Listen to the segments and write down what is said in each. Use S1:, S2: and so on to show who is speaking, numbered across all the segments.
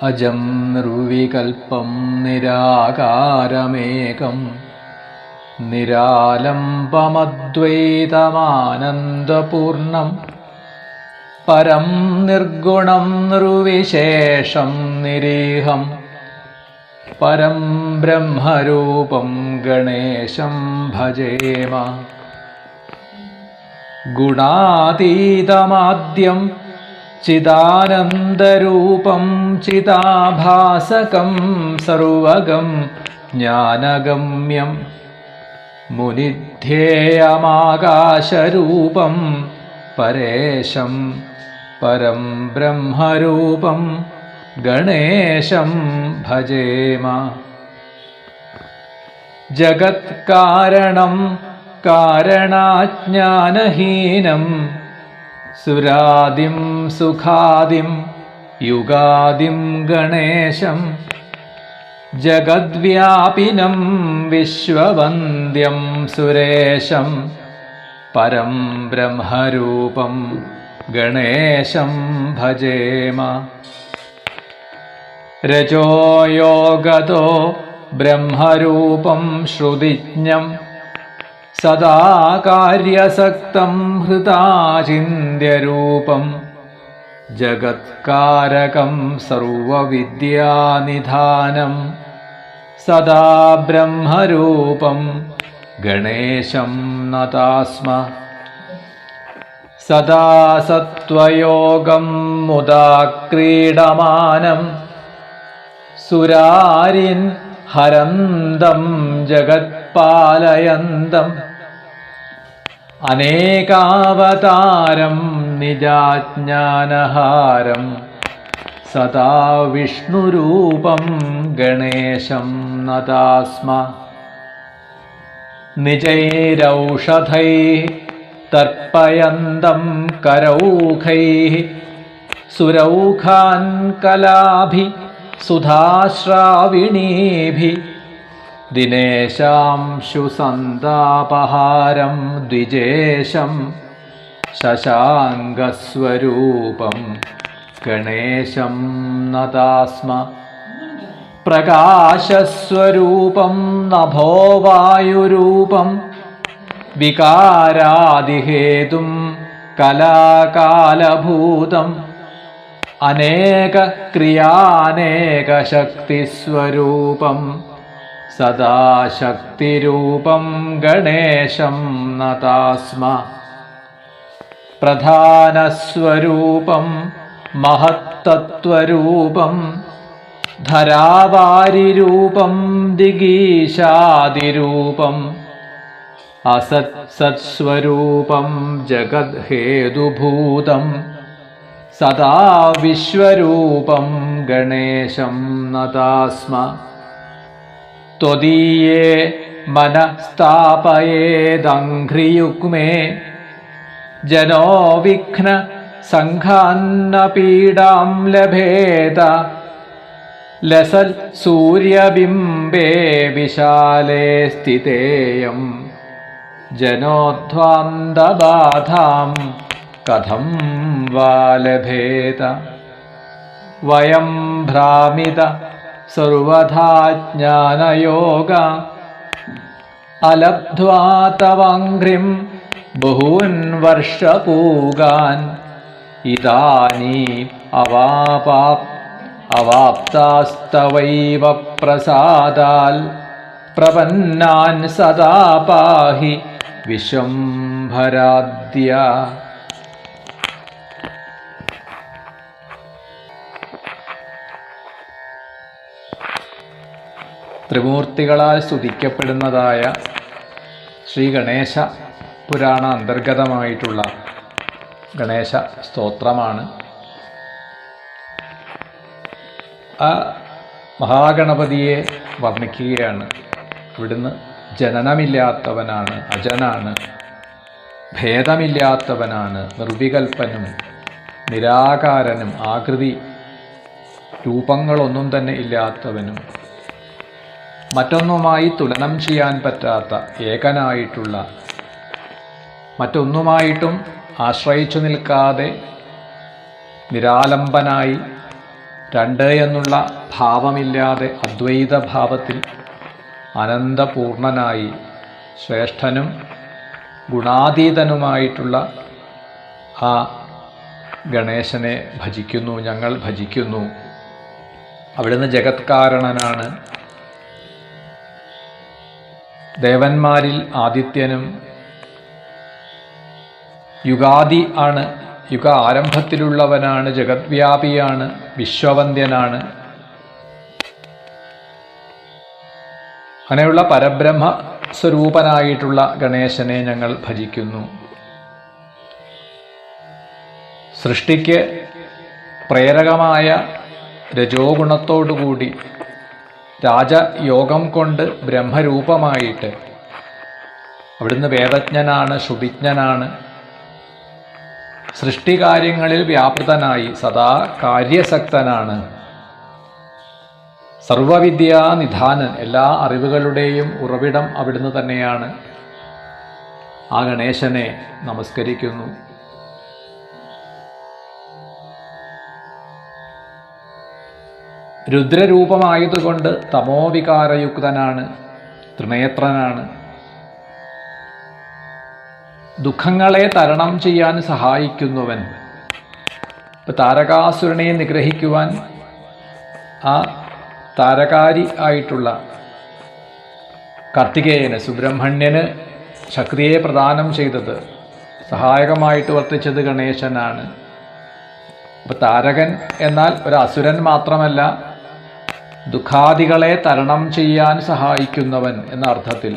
S1: അജം നിർവികൽപം നിരാകാരമേകം നിരാലംബമദ്വൈതമാനന്ദപൂർണം പരം നിർഗുണം നിർവിശേഷം നിരീഹം പരം ബ്രഹ്മരൂപം ഗണേശം ഭജേമ. ഗുണാതീതമാദ്യം ചിദാനന്ദരൂപം ചിദാഭാസകം സർവഗം ജ്ഞാനഗമ്യം മുനിധ്യേയമാകാശരൂപം പരേശം പരം ബ്രഹ്മരൂപം ഗണേശം ഭജേമ. ജഗത്കാരണം കാരണാജ്ഞാനഹീനം സുരാദിം സുഖാദിം യുഗാദിം ഗണേശം ജഗദ്വ്യാപിനം വിശ്വവന്ദ്യം സുരേശം പരം ബ്രഹ്മരൂപം ഗണേശം ഭജേമ. രജോയോഗതോ ബ്രഹ്മരൂപം ശ്രുതിജ്ഞം സദാ കാര്യസക്തം ഹൃദാചിന്യരൂപം ജഗത്കാരകം സർവവിദ്യാനിധാനം സദാ ബ്രഹ്മരൂപം ഗണേശം നതാസ്മ. സദാ സത്വയോഗം മുദാ ക്രീഡമാനം സുരാരിൻ ഹരന്തം ജഗത്പാലയന്തം അനേകാവതാരം നിജാജ്ഞാനഹാരം സദാ വിഷ്ണുരൂപം ഗണേശം നതാസ്മ. നിജൈരൗഷധൈഃ തർപ്പയന്തം കരൗഖൈഃ സുരൗഖാൻ കലാഭിഃ സുധാശ്രാവിണീഭിഃ ദിനേശാംശുസന്താപഹാരം ദ്വിജേശം ശശാങ്കസ്വരൂപം ഗണേശം നതാസ്മ. പ്രകാശസ്വരൂപം നഭോവായുരൂപം വികാരാദിഹേതും കലാകാലഭൂതം അനേകക്രിയാനേകശക്തിസ്വരൂപം സദാശക്തിരൂപം ഗണേശം നതാസ്മ. പ്രധാനസ്വരൂപം മഹത്തത്വരൂപം ധരാവാരിരൂപം ദിഗീശാദിരൂപം അസത്സത്സ്വരൂപം ജഗദ്ഹേതുഭൂതം സദാ വിശ്വരൂപം ഗണേശം നതാസ്മ. ത്വദീയേ മനഃസ്ഥാപയേദംഘ്രിയുഗ്മേ ജനോ വിഘ്ന സംഘാന്നപീഡാം ലഭേത ലസൽ സൂര്യബിംബേ വിശാലേ സ്ഥിതേയം ജനോധ്വാന്തബാധാം കഥം വാ ലഭേത. വയം ഭ്രാമിത സർവഥാ ജ്ഞാനയോഗ അലബ്ധ്വാ തവംഘ്രിം ബഹൂൻ വർഷപൂഗാൻ ഇതാനീം അവാപ്താസ്തവൈവ പ്രസാദാൽ പ്രപന്നാൻ സദാ പാഹി വിശ്വംഭരാദ്യ. ത്രിമൂർത്തികളാൽ സ്തുതിക്കപ്പെടുന്നതായ ശ്രീ ഗണേശ പുരാണ അന്തർഗതമായിട്ടുള്ള ഗണേശ സ്തോത്രമാണ്. ആ മഹാഗണപതിയെ വർണ്ണിക്കുകയാണ്. ഇവിടുന്ന് ജനനമില്ലാത്തവനാണ്, അജനാണ്, ഭേദമില്ലാത്തവനാണ്, നിർവികൽപ്പനും നിരാകാരനും ആകൃതി രൂപങ്ങളൊന്നും തന്നെ ഇല്ലാത്തവനും മറ്റൊന്നുമായി തുലനം ചെയ്യാൻ പറ്റാത്ത ഏകനായിട്ടുള്ള മറ്റൊന്നുമായിട്ടും ആശ്രയിച്ചു നിൽക്കാതെ നിരാലംബനായി രണ്ട് എന്നുള്ള ഭാവമില്ലാതെ അദ്വൈത ഭാവത്തിൽ അനന്തപൂർണനായി ശ്രേഷ്ഠനും ഗുണാതീതനുമായിട്ടുള്ള ആ ഗണേശനെ ഭജിക്കുന്നു, ഞങ്ങൾ ഭജിക്കുന്നു. അവിടുന്ന് ജഗത്കാരണനാണ്. ദേവന്മാരിൽ ആദിത്യനും യുഗാദി ആണ്, യുഗ ആരംഭത്തിലുള്ളവനാണ്, ജഗദ്വ്യാപിയാണ്, വിശ്വവന്ദ്യനാണ്. അങ്ങനെയുള്ള പരബ്രഹ്മ സ്വരൂപനായിട്ടുള്ള ഗണേശനെ ഞങ്ങൾ ഭജിക്കുന്നു. സൃഷ്ടിക്ക് പ്രേരകമായ രജോ ഗുണത്തോടുകൂടി രാജയോഗം കൊണ്ട് ബ്രഹ്മരൂപമായിട്ട് അവിടുന്ന് വേദജ്ഞനാണ്, ശ്രുതിജ്ഞനാണ്. സൃഷ്ടികാര്യങ്ങളിൽ വ്യാപൃതനായി സദാ കാര്യസക്തനാണ്. സർവവിദ്യാനിധാനൻ, എല്ലാ അറിവുകളുടെയും ഉറവിടം അവിടുന്ന് തന്നെയാണ്. ആ ഗണേശനെ നമസ്കരിക്കുന്നു. രുദ്രരൂപമായതുകൊണ്ട് തമോവികാരയുക്തനാണ്, ത്രിനേത്രനാണ്. ദുഃഖങ്ങളെ തരണം ചെയ്യാൻ സഹായിക്കുന്നവൻ. താരകാസുരനെ നിഗ്രഹിക്കുവാൻ ആ താരകാരി ആയിട്ടുള്ള കാർത്തികേയന്, സുബ്രഹ്മണ്യന് ശക്തിയെ പ്രദാനം ചെയ്തത്, സഹായകമായിട്ട് വർത്തിച്ചത് ഗണേശനാണ്. അപ്പോൾ താരകൻ എന്നാൽ ഒരു അസുരൻ മാത്രമല്ല, ദുഃഖാദികളെ തരണം ചെയ്യാൻ സഹായിക്കുന്നവൻ എന്ന അർത്ഥത്തിൽ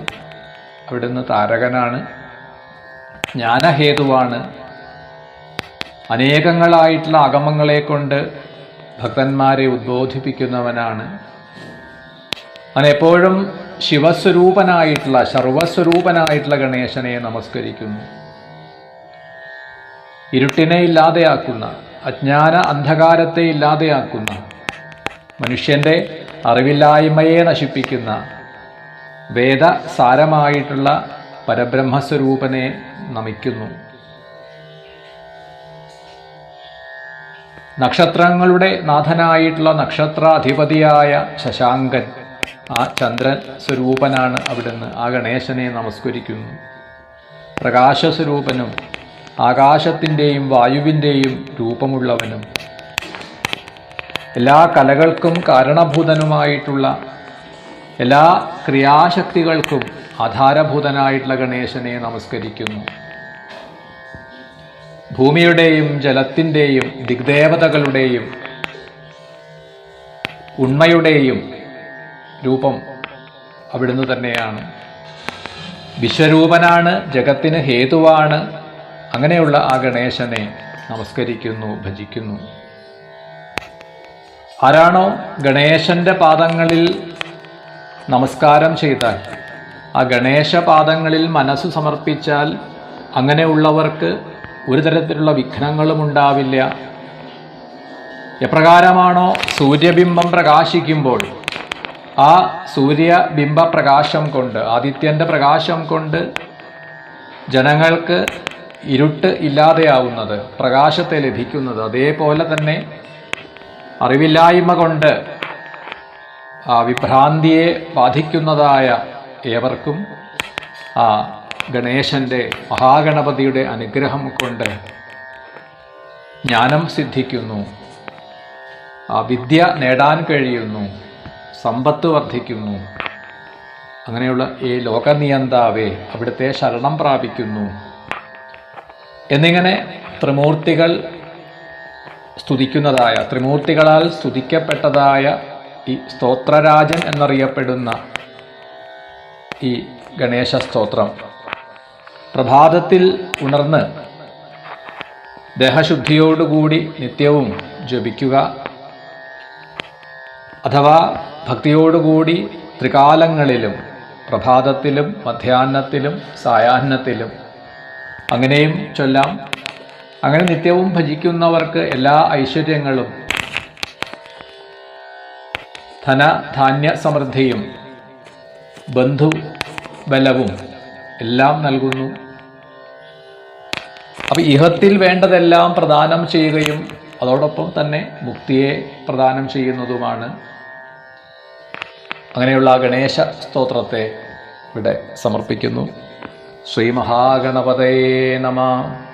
S1: അവിടുന്ന് താരകനാണ്, ജ്ഞാനഹേതുവാണ്. അനേകങ്ങളായിട്ടുള്ള ആഗമങ്ങളെ കൊണ്ട് ഭക്തന്മാരെ ഉദ്ബോധിപ്പിക്കുന്നവനാണ്. അങ്ങനെ എപ്പോഴും ശിവസ്വരൂപനായിട്ടുള്ള, സർവസ്വരൂപനായിട്ടുള്ള ഗണേശനെ നമസ്കരിക്കുന്നു. ഇരുട്ടിനെ ഇല്ലാതെയാക്കുന്ന, അജ്ഞാന അന്ധകാരത്തെ ഇല്ലാതെയാക്കുന്ന, മനുഷ്യൻ്റെ അറിവില്ലായ്മയെ നശിപ്പിക്കുന്ന വേദസാരമായിട്ടുള്ള പരബ്രഹ്മസ്വരൂപനെ നമിക്കുന്നു. നക്ഷത്രങ്ങളുടെ നാഥനായിട്ടുള്ള നക്ഷത്രാധിപതിയായ ശശാങ്കൻ, ആ ചന്ദ്രൻ സ്വരൂപനാണ് അവിടുന്ന്. ആ ഗണേശനെ നമസ്കരിക്കുന്നു. പ്രകാശസ്വരൂപനും ആകാശത്തിൻ്റെയും വായുവിൻ്റെയും രൂപമുള്ളവനും എല്ലാ കലകൾക്കും കാരണഭൂതനുമായിട്ടുള്ള, എല്ലാ ക്രിയാശക്തികൾക്കും ആധാരഭൂതനായിട്ടുള്ള ഗണേശനെ നമസ്കരിക്കുന്നു. ഭൂമിയുടെയും ജലത്തിൻ്റെയും ദിഗ്ദേവതകളുടെയും ഉണ്മയുടെയും രൂപം അവിടുന്ന് തന്നെയാണ്. വിശ്വരൂപനാണ്, ജഗത്തിന് ഹേതുവാണ്. അങ്ങനെയുള്ള ആ ഗണേശനെ നമസ്കരിക്കുന്നു, ഭജിക്കുന്നു. ആരാണോ ഗണേശന്റെ പാദങ്ങളിൽ നമസ്കാരം ചെയ്താൽ, ആ ഗണേശപാദങ്ങളിൽ മനസ്സ് സമർപ്പിച്ചാൽ, അങ്ങനെയുള്ളവർക്ക് ഒരു തരത്തിലുള്ള വിഘ്നങ്ങളും ഉണ്ടാവില്ല. എപ്രകാരമാണോ സൂര്യബിംബം പ്രകാശിക്കുമ്പോൾ ആ സൂര്യബിംബ പ്രകാശം കൊണ്ട്, ആദിത്യൻ്റെ പ്രകാശം കൊണ്ട് ജനങ്ങൾക്ക് ഇരുട്ട് ഇല്ലാതെയാവുന്നത്, പ്രകാശത്തെ ലഭിക്കുന്നത്, അതേപോലെ തന്നെ അറിവില്ലായ്മ കൊണ്ട് ആ വിഭ്രാന്തിയെ ബാധിക്കുന്നതായ ഏവർക്കും ആ ഗണേശൻ്റെ, മഹാഗണപതിയുടെ അനുഗ്രഹം കൊണ്ട് ജ്ഞാനം സിദ്ധിക്കുന്നു, ആ വിദ്യ നേടാൻ കഴിയുന്നു, സമ്പത്ത് വർദ്ധിക്കുന്നു. അങ്ങനെയുള്ള ഈ ലോകനിയന്താവേ അവിടുത്തെ ശരണം പ്രാപിക്കുന്നു എന്നിങ്ങനെ ത്രിമൂർത്തികൾ സ്തുതിക്കുന്നതായ, ത്രിമൂർത്തികളാൽ സ്തുതിക്കപ്പെട്ടതായ ഈ സ്തോത്രരാജൻ എന്നറിയപ്പെടുന്ന ഈ ഗണേശ സ്തോത്രം പ്രഭാതത്തിൽ ഉണർന്ന് ദേഹശുദ്ധിയോടുകൂടി നിത്യവും ജപിക്കുക, അഥവാ ഭക്തിയോടുകൂടി ത്രികാലങ്ങളിലും, പ്രഭാതത്തിലും മധ്യാഹ്നത്തിലും സായാഹ്നത്തിലും അങ്ങനെയും ചൊല്ലാം. അങ്ങനെ നിത്യവും ഭജിക്കുന്നവർക്ക് എല്ലാ ഐശ്വര്യങ്ങളും ധനധാന്യ സമൃദ്ധിയും ബന്ധുബലവും എല്ലാം നൽകുന്നു. അപ്പം ഇഹത്തിൽ വേണ്ടതെല്ലാം പ്രദാനം ചെയ്യുകയും അതോടൊപ്പം തന്നെ മുക്തിയെ പ്രദാനം ചെയ്യുന്നതുമാണ്. അങ്ങനെയുള്ള ആ ഗണേശ സ്തോത്രത്തെ ഇവിടെ സമർപ്പിക്കുന്നു. ശ്രീ മഹാഗണപതയേ നമഃ.